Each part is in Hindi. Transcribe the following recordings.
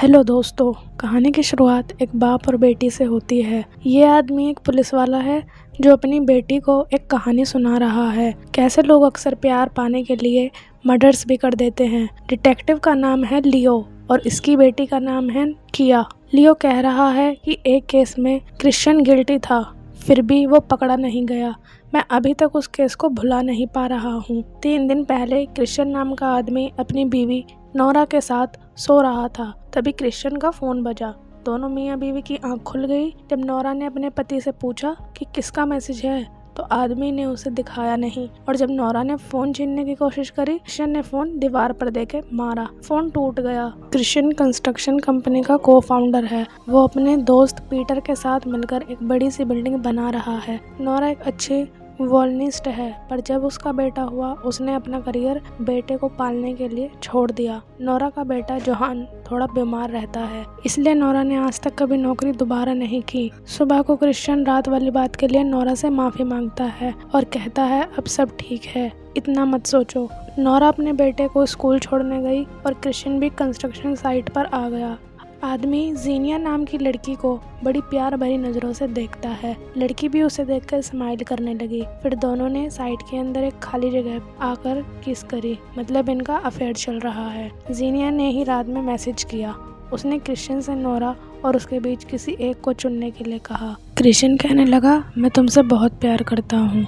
हेलो दोस्तों, कहानी की शुरुआत एक बाप और बेटी से होती है। ये आदमी एक पुलिस वाला है जो अपनी बेटी को एक कहानी सुना रहा है। कैसे लोग अक्सर प्यार पाने के लिए मर्डर्स भी कर देते हैं। डिटेक्टिव का नाम है लियो और इसकी बेटी का नाम है किया। लियो कह रहा है कि एक केस में क्रिश्चियन गिल्टी था, फिर भी वो पकड़ा नहीं गया। मैं अभी तक उस केस को भुला नहीं पा रहा हूँ। 3 दिन पहले क्रिश्चियन नाम का आदमी अपनी बीवी नोरा के साथ सो रहा था, तभी क्रिश्चियन का फ़ोन बजा। दोनों मियाँ बीवी की आंख खुल गई जब नोरा ने अपने पति से पूछा कि किसका मैसेज है, तो आदमी ने उसे दिखाया नहीं। और जब नोरा ने फ़ोन छीनने की कोशिश करी, क्रिश्चियन ने फ़ोन दीवार पर देके मारा। फ़ोन टूट गया। क्रिश्चियन कंस्ट्रक्शन कंपनी का को-फाउंडर है। वो अपने दोस्त पीटर के साथ मिलकर एक बड़ी सी बिल्डिंग बना रहा है। नोरा एक अच्छी वॉलनिस्ट है, पर जब उसका बेटा हुआ उसने अपना करियर बेटे को पालने के लिए छोड़ दिया। नोरा का बेटा जोहान थोड़ा बीमार रहता है, इसलिए नोरा ने आज तक कभी नौकरी दोबारा नहीं की। सुबह को क्रिश्चियन रात वाली बात के लिए नोरा से माफ़ी मांगता है और कहता है अब सब ठीक है, इतना मत सोचो। नोरा अपने बेटे को स्कूल छोड़ने गई और क्रिश्चियन भी कंस्ट्रक्शन साइट पर आ गया। आदमी जीनिया नाम की लड़की को बड़ी प्यार भरी नज़रों से देखता है। लड़की भी उसे देखकर स्माइल करने लगी। फिर दोनों ने साइट के अंदर एक खाली जगह आकर किस करी, मतलब इनका अफेयर चल रहा है। जीनिया ने ही रात में मैसेज किया। उसने क्रिश्चियन से नोरा और उसके बीच किसी एक को चुनने के लिए कहा। क्रिश्चियन कहने लगा, मैं तुमसे बहुत प्यार करता हूँ,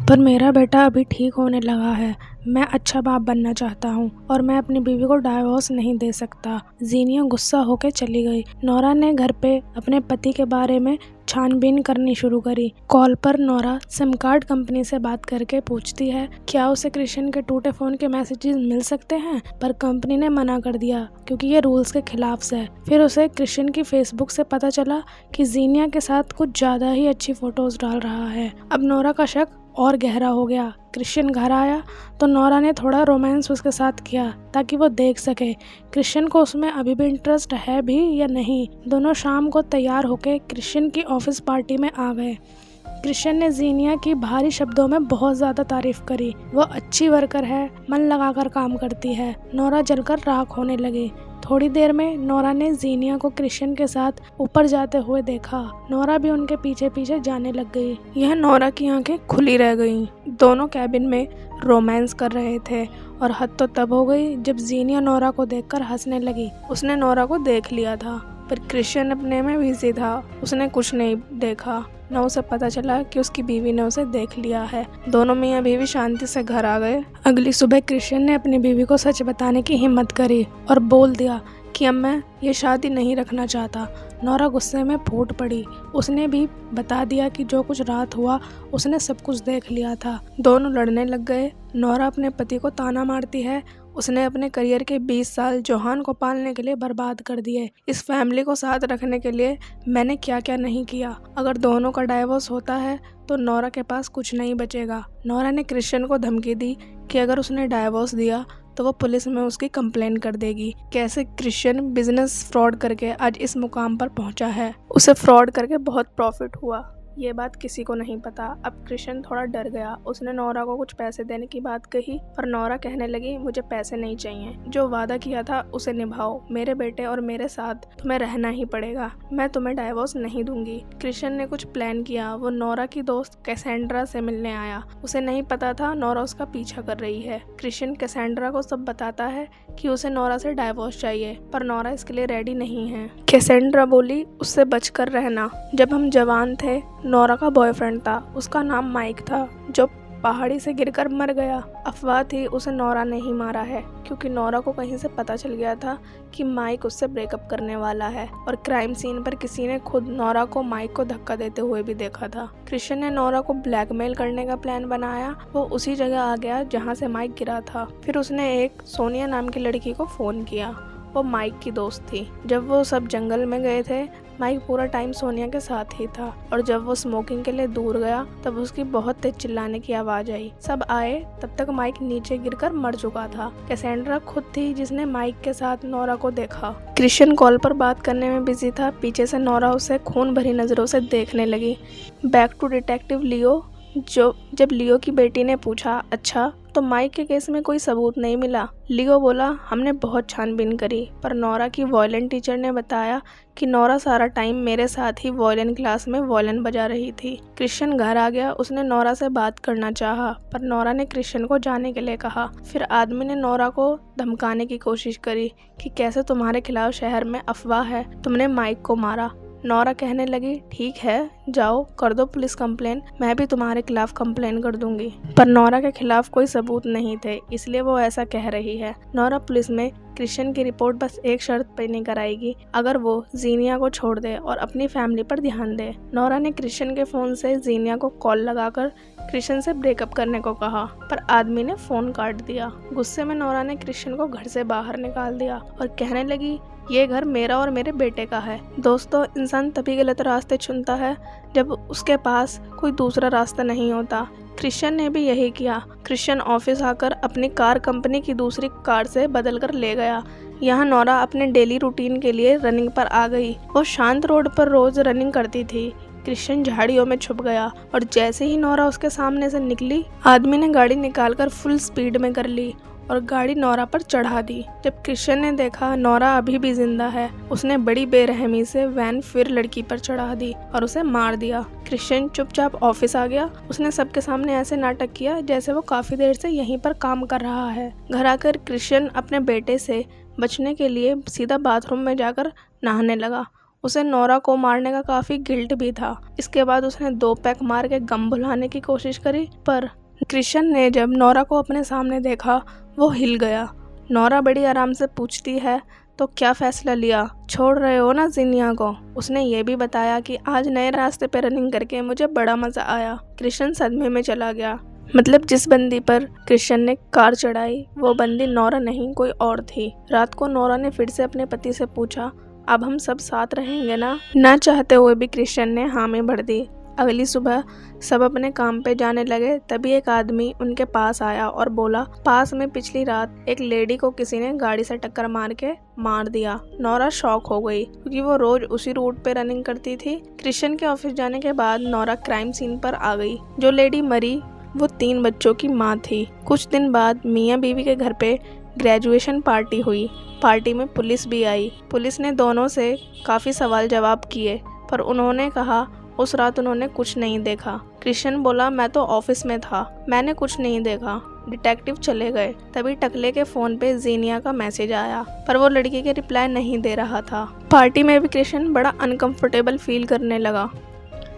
पर मेरा बेटा अभी ठीक होने लगा है। मैं अच्छा बाप बनना चाहता हूँ और मैं अपनी बीवी को डाइवोर्स नहीं दे सकता। जीनिया गुस्सा होकर चली गई। नोरा ने घर पे अपने पति के बारे में छानबीन करनी शुरू करी। कॉल पर नोरा सिम कार्ड कंपनी से बात करके पूछती है क्या उसे क्रिश्चियन के टूटे फ़ोन के मैसेजेस मिल सकते हैं, पर कंपनी ने मना कर दिया क्योंकि ये रूल्स के खिलाफ है। फिर उसे क्रिश्चियन की फेसबुक से पता चला कि जीनिया के साथ कुछ ज़्यादा ही अच्छी फ़ोटोज़ डाल रहा है। अब नोरा का शक और गहरा हो गया। क्रिश्चियन घर आया तो नोरा ने थोड़ा रोमांस उसके साथ किया ताकि वो देख सके क्रिश्चियन को उसमें अभी भी इंटरेस्ट है भी या नहीं। दोनों शाम को तैयार होकर क्रिश्चियन की ऑफिस पार्टी में आ गए। क्रिश्चियन ने जीनिया की भारी शब्दों में बहुत ज़्यादा तारीफ करी। वो अच्छी वर्कर है, मन लगाकर काम करती है। नोरा जलकर राख होने लगी। थोड़ी देर में नोरा ने जीनिया को क्रिश्चियन के साथ ऊपर जाते हुए देखा। नोरा भी उनके पीछे पीछे जाने लग गई। यह नोरा की आंखें खुली रह गईं। दोनों कैबिन में रोमांस कर रहे थे और हद तो तब हो गई जब जीनिया नोरा को देखकर हंसने लगी। उसने नोरा को देख लिया था, पर क्रिश्चियन अपने में बिजी था। उसने कुछ नहीं देखा, न उसे पता चला कि उसकी बीवी ने उसे देख लिया है। दोनों मियाँ बीवी शांति से घर आ गए। अगली सुबह क्रिश्चियन ने अपनी बीवी को सच बताने की हिम्मत करी और बोल दिया कि अब मैं ये शादी नहीं रखना चाहता। नोरा गुस्से में फूट पड़ी। उसने भी बता दिया कि जो कुछ रात हुआ उसने सब कुछ देख लिया था। दोनों लड़ने लग गए। नोरा अपने पति को ताना मारती है, उसने अपने करियर के 20 साल जोहान को पालने के लिए बर्बाद कर दिए। इस फैमिली को साथ रखने के लिए मैंने क्या क्या नहीं किया। अगर दोनों का डाइवोर्स होता है तो नोरा के पास कुछ नहीं बचेगा। नोरा ने क्रिश्चियन को धमकी दी कि अगर उसने डाइवोर्स दिया तो वो पुलिस में उसकी कंप्लेन कर देगी। कैसे क्रिश्चियन बिजनेस फ्रॉड करके आज इस मुकाम पर पहुंचा है। उसे फ्रॉड करके बहुत प्रॉफिट हुआ, ये बात किसी को नहीं पता। अब क्रिश्चियन थोड़ा डर गया। उसने नोरा को कुछ पैसे देने की बात कही, पर नोरा कहने लगी मुझे पैसे नहीं चाहिए, जो वादा किया था उसे निभाओ। मेरे बेटे और मेरे साथ तुम्हें रहना ही पड़ेगा, मैं तुम्हें डाइवोर्स नहीं दूंगी। क्रिश्चियन ने कुछ प्लान किया। वो नोरा की दोस्त कैसेंड्रा से मिलने आया। उसे नहीं पता था नोरा उसका पीछा कर रही है। क्रिश्चियन कैसेंड्रा को सब बताता है कि उसे नोरा से डाइवोर्स चाहिए, पर नोरा इसके लिए रेडी नहीं है। कैसेंड्रा बोली उससे बचकर रहना। जब हम जवान थे नोरा का बॉयफ्रेंड था, उसका नाम माइक था, जो पहाड़ी से गिरकर मर गया। अफवाह थी उसे नोरा ने ही मारा है, क्योंकि नोरा को कहीं से पता चल गया था कि माइक उससे ब्रेकअप करने वाला है। और क्राइम सीन पर किसी ने खुद नोरा को माइक को धक्का देते हुए भी देखा था। क्रिश्चियन ने नोरा को ब्लैकमेल करने का प्लान बनाया। वो उसी जगह आ गया जहाँ से माइक गिरा था। फिर उसने एक सोनिया नाम की लड़की को फ़ोन किया। वो माइक की दोस्त थी। जब वो सब जंगल में गए थे माइक पूरा टाइम सोनिया के साथ ही था, और जब वो स्मोकिंग के लिए दूर गया तब उसकी बहुत तेज चिल्लाने की आवाज़ आई। सब आए तब तक माइक नीचे गिरकर मर चुका था। कैसेंड्रा खुद थी जिसने माइक के साथ नोरा को देखा। क्रिश्चियन कॉल पर बात करने में बिजी था। पीछे से नोरा उसे खून भरी नज़रों से देखने लगी। बैक टू डिटेक्टिव लियो। जब लियो की बेटी ने पूछा अच्छा तो माइक के केस में कोई सबूत नहीं मिला। लियो बोला, हमने बहुत छानबीन करी, पर नोरा की वॉयलिन टीचर ने बताया कि नोरा सारा टाइम मेरे साथ ही वॉयलिन क्लास में वॉयलिन बजा रही थी। क्रिश्चियन घर आ गया। उसने नोरा से बात करना चाहा, पर नोरा ने क्रिश्चियन को जाने के लिए कहा। फिर आदमी ने नोरा को धमकाने की कोशिश करी कि कैसे तुम्हारे खिलाफ शहर में अफवाह है, तुमने माइक को मारा। नोरा कहने लगी, ठीक है, जाओ कर दो पुलिस कंप्लेन, मैं भी तुम्हारे खिलाफ कंप्लेन कर दूंगी। पर नोरा के खिलाफ कोई सबूत नहीं थे, इसलिए वो ऐसा कह रही है। नोरा पुलिस में क्रिश्चियन की रिपोर्ट बस एक शर्त पर नहीं कराएगी, अगर वो जीनिया को छोड़ दे और अपनी फैमिली पर ध्यान दे। नोरा ने क्रिश्चियन के फ़ोन से जीनिया को कॉल लगाकर क्रिश्चियन से ब्रेकअप करने को कहा, पर आदमी ने फ़ोन काट दिया। गुस्से में नोरा ने क्रिश्चियन को घर से बाहर निकाल दिया और कहने लगी, ये घर मेरा और मेरे बेटे का है। दोस्तों, इंसान तभी गलत रास्ते चुनता है जब उसके पास कोई दूसरा रास्ता नहीं होता। क्रिश्चियन ने भी यही किया। क्रिश्चियन ऑफिस आकर अपनी कार कंपनी की दूसरी कार से बदल कर ले गया। यहाँ नोरा अपने डेली रूटीन के लिए रनिंग पर आ गई। वो शांत रोड पर रोज रनिंग करती थी। क्रिश्चियन झाड़ियों में छुप गया और जैसे ही नोरा उसके सामने से निकली, आदमी ने गाड़ी निकालकर फुल स्पीड में कर ली और गाड़ी नोरा पर चढ़ा दी। जब क्रिश्चियन ने देखा नोरा अभी भी जिंदा है, उसने बड़ी बेरहमी से वैन फिर लड़की पर चढ़ा दी और उसे मार दिया। क्रिश्चियन चुपचाप ऑफिस आ गया। उसने सबके सामने ऐसे नाटक किया जैसे वो काफी देर से यहीं पर काम कर रहा है। घर आकर क्रिश्चियन अपने बेटे से बचने के लिए सीधा बाथरूम में जाकर नहाने लगा। उसे नोरा को मारने का काफी गिल्ट भी था। इसके बाद उसने 2 पैक मार के गम भुलाने की कोशिश करी, पर क्रिश्चियन ने जब नोरा को अपने सामने देखा, वो हिल गया। नोरा बड़ी आराम से पूछती है, तो क्या फैसला लिया, छोड़ रहे हो ना जीनिया को? उसने ये भी बताया कि आज नए रास्ते पे रनिंग करके मुझे बड़ा मजा आया। क्रिश्चियन सदमे में चला गया। मतलब जिस बंदी पर क्रिश्चियन ने कार चढ़ाई वो बंदी नोरा नहीं, कोई और थी। रात को नोरा ने फिर से अपने पति से पूछा, अब हम सब साथ रहेंगे ना? ना चाहते हुए भी क्रिश्चियन ने हामी भर दी। अगली सुबह सब अपने काम पे जाने लगे, तभी एक आदमी उनके पास आया और बोला, पास में पिछली रात एक लेडी को किसी ने गाड़ी से टक्कर मार के मार दिया। नोरा शॉक हो गई क्योंकि वो रोज उसी रूट पे रनिंग करती थी। क्रिश्चियन के ऑफिस जाने के बाद नोरा क्राइम सीन पर आ गई। जो लेडी मरी वो 3 बच्चों की माँ थी। कुछ दिन बाद मियाँ बीवी के घर पे ग्रेजुएशन पार्टी हुई। पार्टी में पुलिस भी आई। पुलिस ने दोनों से काफ़ी सवाल जवाब किए, पर उन्होंने कहा उस रात उन्होंने कुछ नहीं देखा। क्रिश्चियन बोला, मैं तो ऑफिस में था, मैंने कुछ नहीं देखा। डिटेक्टिव चले गए। तभी टकले के फ़ोन पे जीनिया का मैसेज आया, पर वो लड़की के रिप्लाई नहीं दे रहा था। पार्टी में भी क्रिश्चियन बड़ा अनकंफर्टेबल फील करने लगा।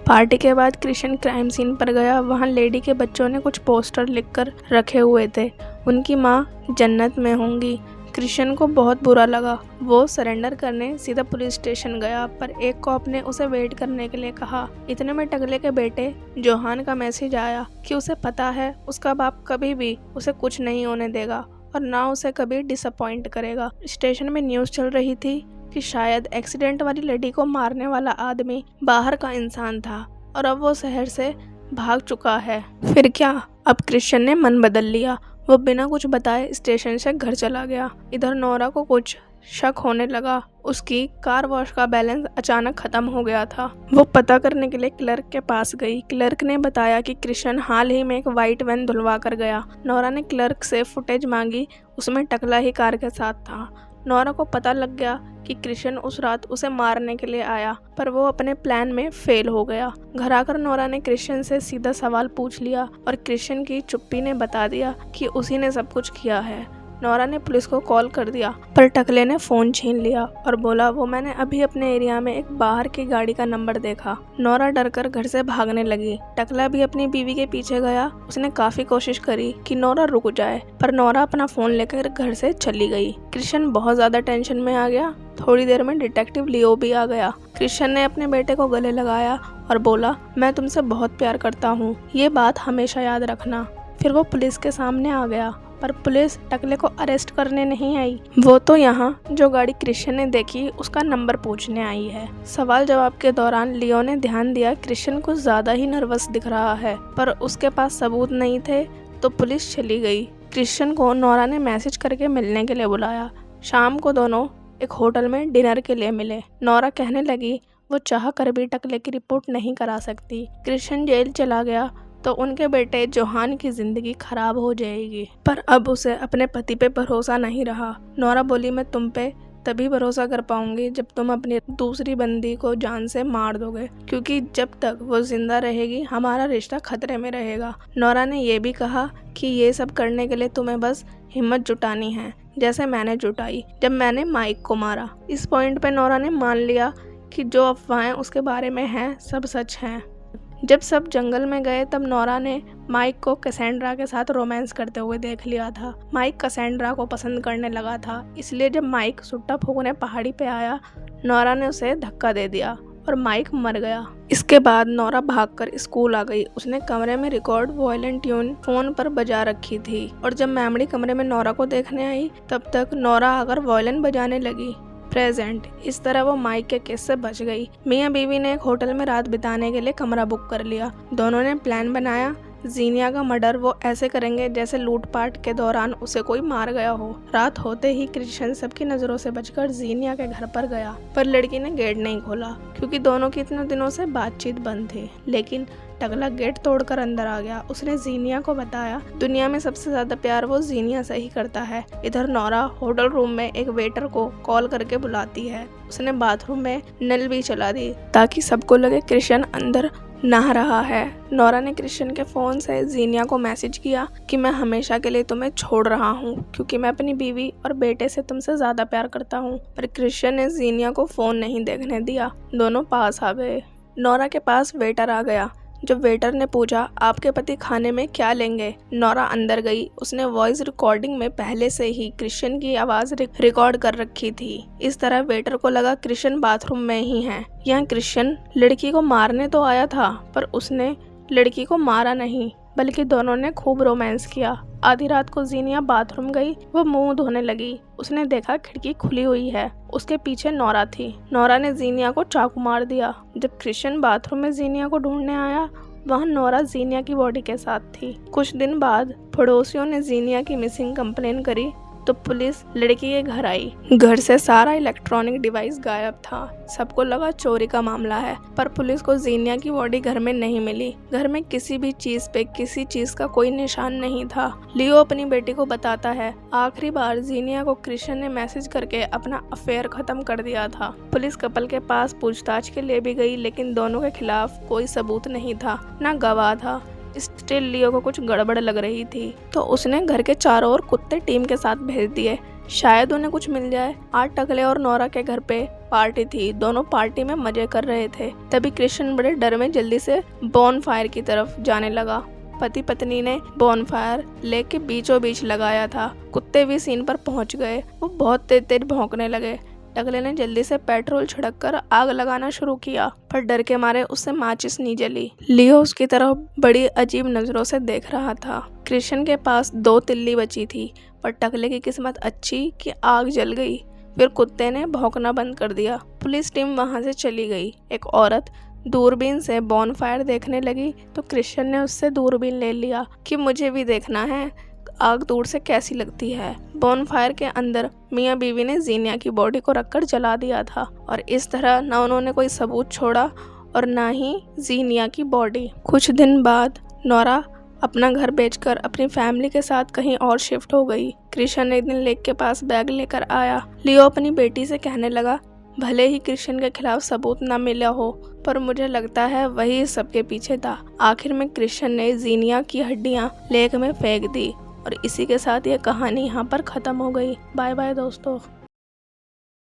पार्टी के बाद क्रिश्चियन क्राइम सीन पर गया। वहाँ लेडी के बच्चों ने कुछ पोस्टर लिखकर रखे हुए थे, उनकी माँ जन्नत में होंगी। क्रिश्चियन को बहुत बुरा लगा। वो सरेंडर करने सीधा पुलिस स्टेशन गया, पर एक कॉप ने उसे वेट करने के लिए कहा। इतने में टकले के बेटे जोहान का मैसेज आया कि उसे पता है उसका बाप कभी भी उसे कुछ नहीं होने देगा और ना उसे कभी डिसअपॉइंट करेगा। स्टेशन में न्यूज़ चल रही थी कि शायद एक्सीडेंट वाली लेडी को मारने वाला आदमी बाहर का इंसान था और अब वो शहर से भाग चुका है। फिर क्या, अब क्रिश्चियन ने मन बदल लिया। वो बिना कुछ बताए स्टेशन से घर चला गया। इधर नोरा को कुछ शक होने लगा। उसकी कार वॉश का बैलेंस अचानक खत्म हो गया था। वो पता करने के लिए क्लर्क के पास गई। क्लर्क ने बताया कि क्रिश्चियन हाल ही में एक वाइट वैन धुलवा कर गया। नोरा ने क्लर्क से फुटेज मांगी, उसमें टकला ही कार के साथ था। नोरा को पता लग गया कि क्रिश्चियन उस रात उसे मारने के लिए आया, पर वो अपने प्लान में फेल हो गया। घर आकर नोरा ने क्रिश्चियन से सीधा सवाल पूछ लिया और क्रिश्चियन की चुप्पी ने बता दिया कि उसी ने सब कुछ किया है। नोरा ने पुलिस को कॉल कर दिया, पर टकले ने फ़ोन छीन लिया और बोला, वो मैंने अभी अपने एरिया में एक बाहर की गाड़ी का नंबर देखा। नोरा डरकर घर से भागने लगी। टकला भी अपनी बीवी के पीछे गया। उसने काफ़ी कोशिश करी कि नोरा रुक जाए, पर नोरा अपना फ़ोन लेकर घर से चली गई। क्रिश्चियन बहुत ज़्यादा टेंशन में आ गया। थोड़ी देर में डिटेक्टिव लियो भी आ गया। क्रिश्चियन ने अपने बेटे को गले लगाया और बोला, मैं तुमसे बहुत प्यार करता हूँ, ये बात हमेशा याद रखना। फिर वो पुलिस के सामने आ गया, पर पुलिस टकले को अरेस्ट करने नहीं आई। वो तो यहाँ जो गाड़ी क्रिश्चियन ने देखी उसका नंबर पूछने आई है। सवाल जवाब के दौरान लियो ने ध्यान दिया क्रिश्चियन कुछ ज़्यादा ही नर्वस दिख रहा है, पर उसके पास सबूत नहीं थे, तो पुलिस चली गई। क्रिश्चियन को नोरा ने मैसेज करके मिलने के लिए बुलाया। शाम को दोनों एक होटल में डिनर के लिए मिले। नोरा कहने लगी वो चाह कर भी टकले की रिपोर्ट नहीं करा सकती। क्रिश्चियन जेल चला गया तो उनके बेटे जोहान की जिंदगी खराब हो जाएगी। पर अब उसे अपने पति पे भरोसा नहीं रहा। नोरा बोली, मैं तुम पे तभी भरोसा कर पाऊंगी जब तुम अपनी दूसरी बंदी को जान से मार दोगे, क्योंकि जब तक वो जिंदा रहेगी हमारा रिश्ता खतरे में रहेगा। नोरा ने ये भी कहा कि ये सब करने के लिए तुम्हें बस हिम्मत जुटानी है, जैसे मैंने जुटाई जब मैंने माइक को मारा। इस पॉइंट पे नोरा ने मान लिया कि जो अफवाहें उसके बारे में हैं सब सच हैं। जब सब जंगल में गए तब नोरा ने माइक को कैसेंड्रा के साथ रोमांस करते हुए देख लिया था। माइक कैसेंड्रा को पसंद करने लगा था, इसलिए जब माइक सुट्टा फूकने पहाड़ी पे आया, नोरा ने उसे धक्का दे दिया और माइक मर गया। इसके बाद नोरा भागकर स्कूल आ गई। उसने कमरे में रिकॉर्ड वायलेंट ट्यून फोन पर बजा रखी थी और जब मेमोरी कमरे में नोरा को देखने आई तब तक नोरा आकर वायलिन बजाने लगी। प्रेजेंट। इस तरह वो माइक के केस से बच गई। मियाँ बीवी ने एक होटल में रात बिताने के लिए कमरा बुक कर लिया। दोनों ने प्लान बनाया, जीनिया का मर्डर वो ऐसे करेंगे जैसे लूटपाट के दौरान उसे कोई मार गया हो। रात होते ही क्रिश्चियन सबकी नजरों से बचकर जीनिया के घर पर गया, पर लड़की ने गेट नहीं खोला क्योंकि दोनों की इतने दिनों से बातचीत बंद थी। लेकिन टकला गेट तोड़कर अंदर आ गया। उसने जीनिया को बताया दुनिया में सबसे ज्यादा प्यार वो जीनिया से ही करता है। इधर नोरा होटल रूम में एक वेटर को कॉल करके बुलाती है। उसने बाथरूम में नल भी चला दी ताकि सबको लगे क्रिश्चियन अंदर नहा रहा है। नोरा ने क्रिश्चियन के फोन से जीनिया को मैसेज किया कि मैं हमेशा के लिए तुम्हें छोड़ रहा हूँ क्योंकि मैं अपनी बीवी और बेटे से तुमसे ज्यादा प्यार करता हूँ। पर क्रिश्चियन ने जीनिया को फोन नहीं देखने दिया। दोनों पास आ गए। नोरा के पास वेटर आ गया। जब वेटर ने पूछा आपके पति खाने में क्या लेंगे, नोरा अंदर गई। उसने वॉइस रिकॉर्डिंग में पहले से ही क्रिश्चियन की आवाज रिकॉर्ड कर रखी थी। इस तरह वेटर को लगा क्रिश्चियन बाथरूम में ही है। यहाँ क्रिश्चियन लड़की को मारने तो आया था पर उसने लड़की को मारा नहीं, बल्कि दोनों ने खूब रोमांस किया। आधी रात को जीनिया बाथरूम गई। वो मुंह धोने लगी। उसने देखा खिड़की खुली हुई है। उसके पीछे नोरा थी। नोरा ने जीनिया को चाकू मार दिया। जब क्रिश्चियन बाथरूम में जीनिया को ढूंढने आया, वहाँ नोरा जीनिया की बॉडी के साथ थी। कुछ दिन बाद पड़ोसियों ने जीनिया की मिसिंग कंप्लेन करी तो पुलिस लड़की के घर आई। घर से सारा इलेक्ट्रॉनिक डिवाइस गायब था। सबको लगा चोरी का मामला है, पर पुलिस को जीनिया की बॉडी घर में नहीं मिली। घर में किसी भी चीज पे किसी चीज का कोई निशान नहीं था। लियो अपनी बेटी को बताता है आखिरी बार जीनिया को क्रिश्चियन ने मैसेज करके अपना अफेयर खत्म कर दिया था। पुलिस कपल के पास पूछताछ के लिए भी गई, लेकिन दोनों के खिलाफ कोई सबूत नहीं था, न गवाह था। स्टिल लियो को कुछ गड़बड़ लग रही थी तो उसने घर के चारों ओर कुत्ते टीम के साथ भेज दिए, शायद उन्हें कुछ मिल जाए। आज टकले और नोरा के घर पे पार्टी थी। दोनों पार्टी में मजे कर रहे थे। तभी क्रिश्चियन बड़े डर में जल्दी से बॉन फायर की तरफ जाने लगा। पति पत्नी ने बॉन फायर लेके बीचों बीच लगाया था। कुत्ते भी सीन पर पहुंच गए। वो बहुत तेज तेज भौंकने लगे। टकले ने जल्दी से पेट्रोल छिड़क कर आग लगाना शुरू किया, पर डर के मारे उससे माचिस नहीं जली। लियो उसकी तरफ बड़ी अजीब नजरों से देख रहा था। क्रिश्चियन के पास 2 तिल्ली बची थी, पर टकले की किस्मत अच्छी कि आग जल गई। फिर कुत्ते ने भौंकना बंद कर दिया। पुलिस टीम वहां से चली गई। एक औरत दूरबीन से बॉन फायर देखने लगी तो क्रिश्चियन ने उससे दूरबीन ले लिया कि मुझे भी देखना है आग दूर से कैसी लगती है। बॉन फायर के अंदर मियाँ बीवी ने जीनिया की बॉडी को रखकर जला दिया था और इस तरह न उन्होंने कोई सबूत छोड़ा और न ही जीनिया की बॉडी। कुछ दिन बाद नोरा अपना घर बेचकर अपनी फैमिली के साथ कहीं और शिफ्ट हो गई। क्रिश्चियन एक दिन लेक के पास बैग लेकर आया। लियो अपनी बेटी से कहने लगा भले ही क्रिश्चियन के खिलाफ सबूत न मिला हो, पर मुझे लगता है वही सबके पीछे था। आखिर में क्रिश्चियन ने जीनिया की हड्डियां लेक में फेंक दी और इसी के साथ ये कहानी यहाँ पर ख़त्म हो गई। बाय बाय दोस्तों।